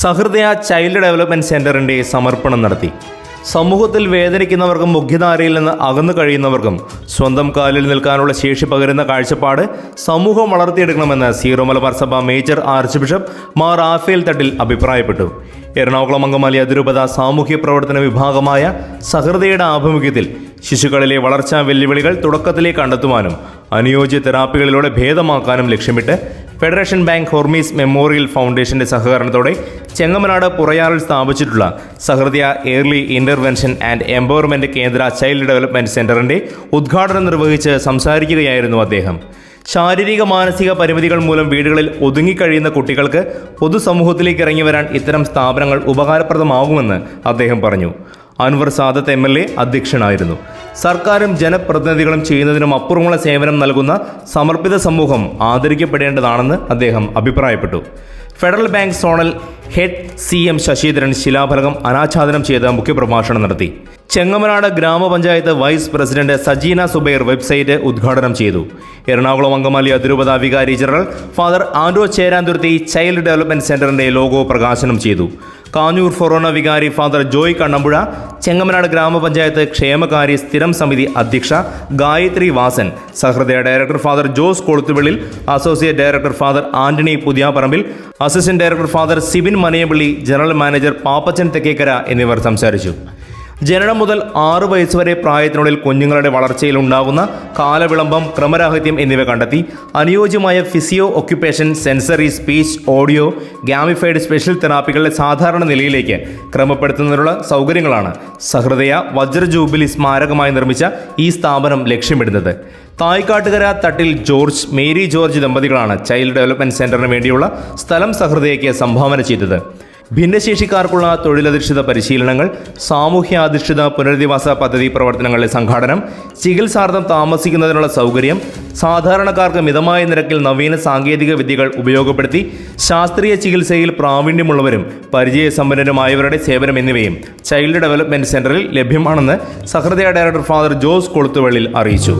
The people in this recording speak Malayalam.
സഹൃദയ ചൈൽഡ് ഡെവലപ്മെൻറ്റ് സെൻ്ററിൻ്റെ സമർപ്പണം നടത്തി. സമൂഹത്തിൽ വേദനിക്കുന്നവർക്കും മുഖ്യധാരയിൽ നിന്ന് അകന്നു കഴിയുന്നവർക്കും സ്വന്തം കാലിൽ നിൽക്കാനുള്ള ശേഷി പകരുന്ന കാഴ്ചപ്പാട് സമൂഹം വളർത്തിയെടുക്കണമെന്ന് സീറോ മലബാർ സഭ major archbishop Mar Raphael Thattil അഭിപ്രായപ്പെട്ടു. എറണാകുളം അങ്കമാലി അതിരൂപത സാമൂഹ്യ പ്രവർത്തന വിഭാഗമായ സഹൃദയയുടെ ആഭിമുഖ്യത്തിൽ ശിശുക്കളിലെ വളർച്ചാ വെല്ലുവിളികൾ തുടക്കത്തിലേക്ക് കണ്ടെത്തുവാനും അനുയോജ്യ തെറാപ്പികളിലൂടെ ഭേദമാക്കാനും ലക്ഷ്യമിട്ട് ഫെഡറേഷൻ ബാങ്ക് ഹോർമീസ് മെമ്മോറിയൽ ഫൗണ്ടേഷന്റെ സഹകരണത്തോടെ ചെങ്ങമനാട് പുറയാറിൽ സ്ഥാപിച്ചിട്ടുള്ള സഹൃദയ ഏർലി ഇന്റർവെൻഷൻ ആൻഡ് എംപവർമെന്റ് കേന്ദ്ര ചൈൽഡ് ഡെവലപ്മെന്റ് സെന്ററിന്റെ ഉദ്ഘാടനം നിർവഹിച്ച് സംസാരിക്കുകയായിരുന്നു അദ്ദേഹം. ശാരീരിക മാനസിക പരിമിതികൾ മൂലം വീടുകളിൽ ഒതുങ്ങിക്കഴിയുന്ന കുട്ടികൾക്ക് പൊതുസമൂഹത്തിലേക്ക് ഇറങ്ങി വരാൻ ഇത്തരം സ്ഥാപനങ്ങൾ ഉപകാരപ്രദമാകുമെന്ന് അദ്ദേഹം പറഞ്ഞു. അൻവർ സാദത്ത് MLA അധ്യക്ഷനായിരുന്നു. സർക്കാരും ജനപ്രതിനിധികളും ചെയ്യുന്നതിനും അപ്പുറമുള്ള സേവനം നൽകുന്ന സമർപ്പിത സമൂഹം ആദരിക്കപ്പെടേണ്ടതാണെന്ന് അദ്ദേഹം അഭിപ്രായപ്പെട്ടു. Federal Bank zonal head CM Sasheendran ശിലാഫലകം അനാച്ഛാദനം ചെയ്ത് മുഖ്യപ്രഭാഷണം നടത്തി. ചെങ്ങമനാട് ഗ്രാമപഞ്ചായത്ത് vice president Sajeena Subair website ഉദ്ഘാടനം ചെയ്തു. എറണാകുളം അങ്കമാലി അതിരൂപത വികാരി general father Andro Cheranthuruthy child development സെന്ററിന്റെ ലോഗോ പ്രകാശനം ചെയ്തു. കാഞ്ഞൂർ ഫൊറോന വികാരി ഫാദർ ജോയ് കണ്ണമ്പുഴ, ചെങ്ങമനാട് ഗ്രാമപഞ്ചായത്ത് ക്ഷേമകാര്യ സ്ഥിരം സമിതി അധ്യക്ഷ Gayathri Vasan, Sahrudaya director father Jose Koluthuvilil, associate director father Antony Puthiyaparambil, assistant director father Sibin Manayappally, general manager Pappachan Thekkekara എന്നിവർ സംസാരിച്ചു. ജനനം മുതൽ 6 വയസ്സ് വരെ പ്രായത്തിനുള്ളിൽ കുഞ്ഞുങ്ങളുടെ വളർച്ചയിൽ ഉണ്ടാകുന്ന കാലവിളംബം, ക്രമരാഹിത്യം എന്നിവ കണ്ടെത്തി അനുയോജ്യമായ physio occupation, sensory, speech, audio, gamified special തെറാപ്പികളുടെ സാധാരണ നിലയിലേക്ക് ക്രമപ്പെടുത്തുന്നതിനുള്ള സൗകര്യങ്ങളാണ് സഹൃദയ വജ്ര ജൂബിലി സ്മാരകമായി നിർമ്മിച്ച ഈ സ്ഥാപനം ലക്ഷ്യമിടുന്നത്. തായ്ക്കാട്ടുകര തട്ടിൽ ജോർജ്, മേരി ജോർജ് ദമ്പതികളാണ് ചൈൽഡ് ഡെവലപ്മെന്റ് സെന്ററിന് വേണ്ടിയുള്ള സ്ഥലം സഹൃദയയ്ക്ക് സംഭാവന ചെയ്തത്. ഭിന്നശേഷിക്കാർക്കുള്ള തൊഴിലധിഷ്ഠിത പരിശീലനങ്ങൾ, സാമൂഹ്യാധിഷ്ഠിത പുനരധിവാസ പദ്ധതി പ്രവർത്തനങ്ങളുടെ സംഘാടനം, ചികിത്സാർത്ഥം താമസിക്കുന്നതിനുള്ള സൗകര്യം, സാധാരണക്കാർക്ക് മിതമായ നിരക്കിൽ നവീന സാങ്കേതിക വിദ്യകൾ ഉപയോഗപ്പെടുത്തി ശാസ്ത്രീയ ചികിത്സയിൽ പ്രാവീണ്യമുള്ളവരും പരിചയസമ്പന്നരുമായവരുടെ സേവനം എന്നിവയും ചൈൽഡ് ഡെവലപ്മെന്റ് സെന്ററിൽ ലഭ്യമാണെന്ന് സഹൃദയ ഡയറക്ടർ ഫാദർ ജോസ് കൊളുത്തുവള്ളിൽ അറിയിച്ചു.